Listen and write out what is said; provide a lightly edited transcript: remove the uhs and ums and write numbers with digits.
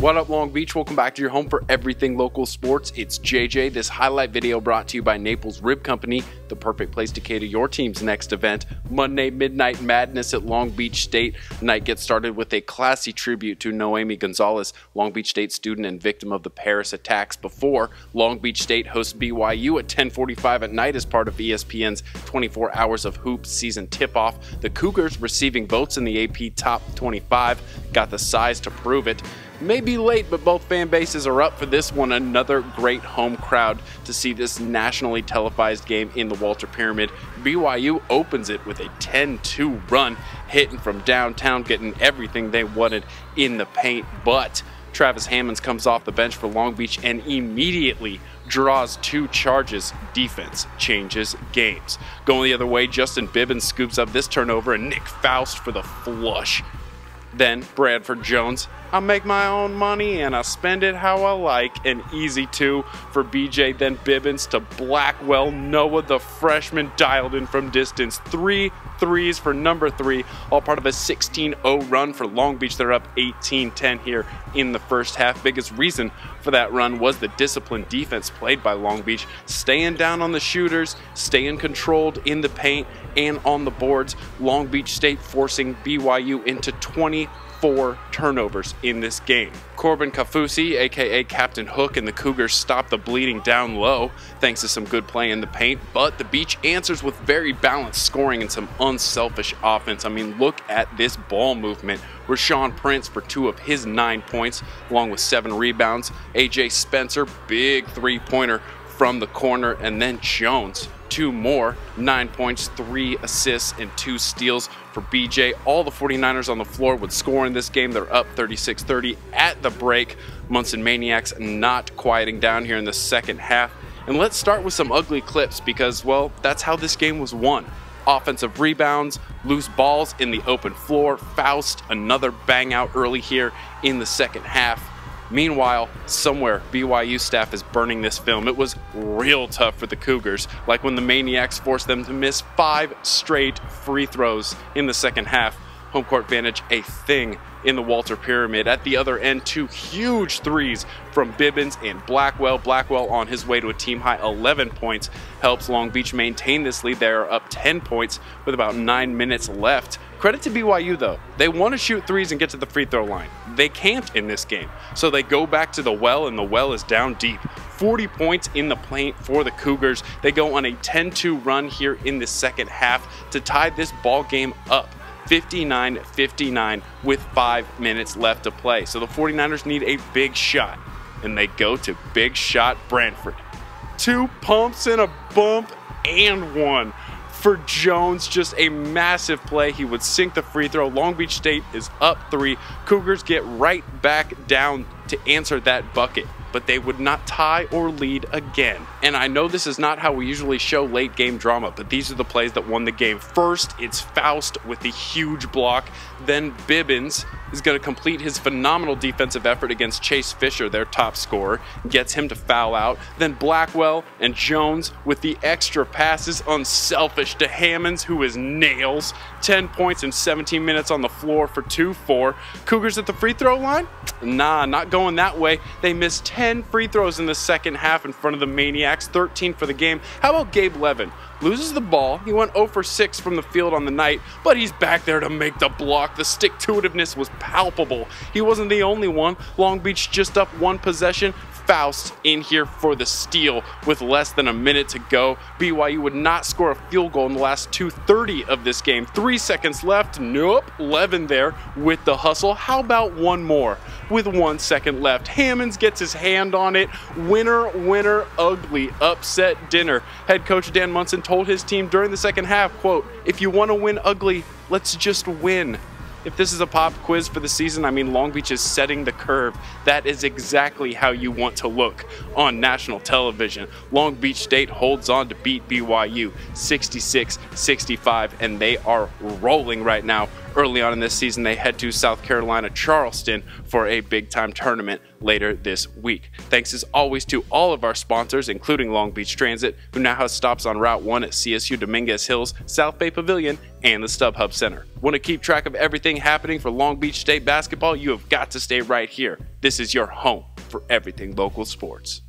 What up, Long Beach? Welcome back to your home for everything local sports. It's JJ. This highlight video brought to you by Naples Rib Company, the perfect place to cater your team's next event. Monday Midnight Madness at Long Beach State. The night gets started with a classy tribute to Noemi Gonzalez, Long Beach State student and victim of the Paris attacks. Before, Long Beach State hosts BYU at 10:45 at night as part of ESPN's 24 Hours of Hoops season tip-off. The Cougars, receiving votes in the AP Top 25, got the size to prove it. May be late, but both fan bases are up for this one. Another great home crowd to see this nationally televised game in the Walter Pyramid. BYU opens it with a 10-2 run, hitting from downtown, getting everything they wanted in the paint. But Travis Hammonds comes off the bench for Long Beach and immediately draws two charges. Defense changes games. Going the other way, Justin Bibbins scoops up this turnover and Nick Faust for the flush. Then Bradford Jones, I make my own money and I spend it how I like. An easy two for BJ. Then Bibbins to Blackwell. Noah, the freshman, dialed in from distance. 3 threes for number 3, all part of a 16-0 run for Long Beach. They're up 18-10 here in the first half. Biggest reason for that run was the disciplined defense played by Long Beach, staying down on the shooters, staying controlled in the paint and on the boards. Long Beach State forcing BYU into 24 turnovers in this game. Corbin Kafusi, aka Captain Hook, and the Cougars stop the bleeding down low thanks to some good play in the paint, but the Beach answers with very balanced scoring and some unselfish offense. I mean, look at this ball movement. Rashawn Prince for 2 of his 9 points, along with 7 rebounds. AJ Spencer, big three-pointer from the corner, and then Jones, 2 more, 9 points, 3 assists, and 2 steals for BJ. All the 49ers on the floor would score in this game. They're up 36-30 at the break. Munson Maniacs not quieting down here in the second half. And let's start with some ugly clips because, well, that's how this game was won. Offensive rebounds, loose balls in the open floor. Faust, another bang out early here in the second half. Meanwhile, somewhere BYU staff is burning this film. It was real tough for the Cougars, like when the Maniacs forced them to miss 5 straight free throws in the second half. Home court advantage a thing in the Walter Pyramid. At the other end, 2 huge threes from Bibbins and Blackwell. Blackwell on his way to a team-high 11 points helps Long Beach maintain this lead. They are up 10 points with about 9 minutes left. Credit to BYU, though. They want to shoot threes and get to the free throw line. They can't in this game, so they go back to the well, and the well is down deep. 40 points in the paint for the Cougars. They go on a 10-2 run here in the second half to tie this ball game up. 59-59 with 5 minutes left to play. So the 49ers need a big shot, and they go to Big Shot Brantford. 2 pumps and a bump and 1 for Jones. Just a massive play. He would sink the free throw. Long Beach State is up 3. Cougars get right back down to answer that bucket, but they would not tie or lead again. And I know this is not how we usually show late game drama, but these are the plays that won the game. First, it's Faust with the huge block. Then Bibbins is going to complete his phenomenal defensive effort against Chase Fisher, their top scorer, gets him to foul out. Then Blackwell and Jones with the extra passes, unselfish to Hammonds, who is nails. 10 points in 17 minutes on the floor for 2-4. Cougars at the free throw line? Nah, not going that way. They missed 10 free throws in the second half in front of the Maniacs, 13 for the game. How about Gabe Levin? Loses the ball. He went 0 for 6 from the field on the night, but he's back there to make the block. The stick-to-itiveness was palpable. He wasn't the only one. Long Beach just up 1 possession. Faust in here for the steal with less than a minute to go. BYU would not score a field goal in the last 2:30 of this game. 3 seconds left. Nope. Levin there with the hustle. How about one more with 1 second left? Hammonds gets his hand on it. Winner, winner, ugly upset dinner. Head coach Dan Munson told his team during the second half, quote, "If you want to win ugly, let's just win." If this is a pop quiz for the season, I mean, Long Beach is setting the curve. That is exactly how you want to look on national television. Long Beach State holds on to beat BYU 66-65, and they are rolling right now Early on in this season, they head to South Carolina Charleston for a big-time tournament later this week. Thanks as always to all of our sponsors, including Long Beach Transit, who now has stops on Route 1 at CSU Dominguez Hills, South Bay Pavilion, and the StubHub Center. Want to keep track of everything happening for Long Beach State basketball? You have got to stay right here. This is your home for everything local sports.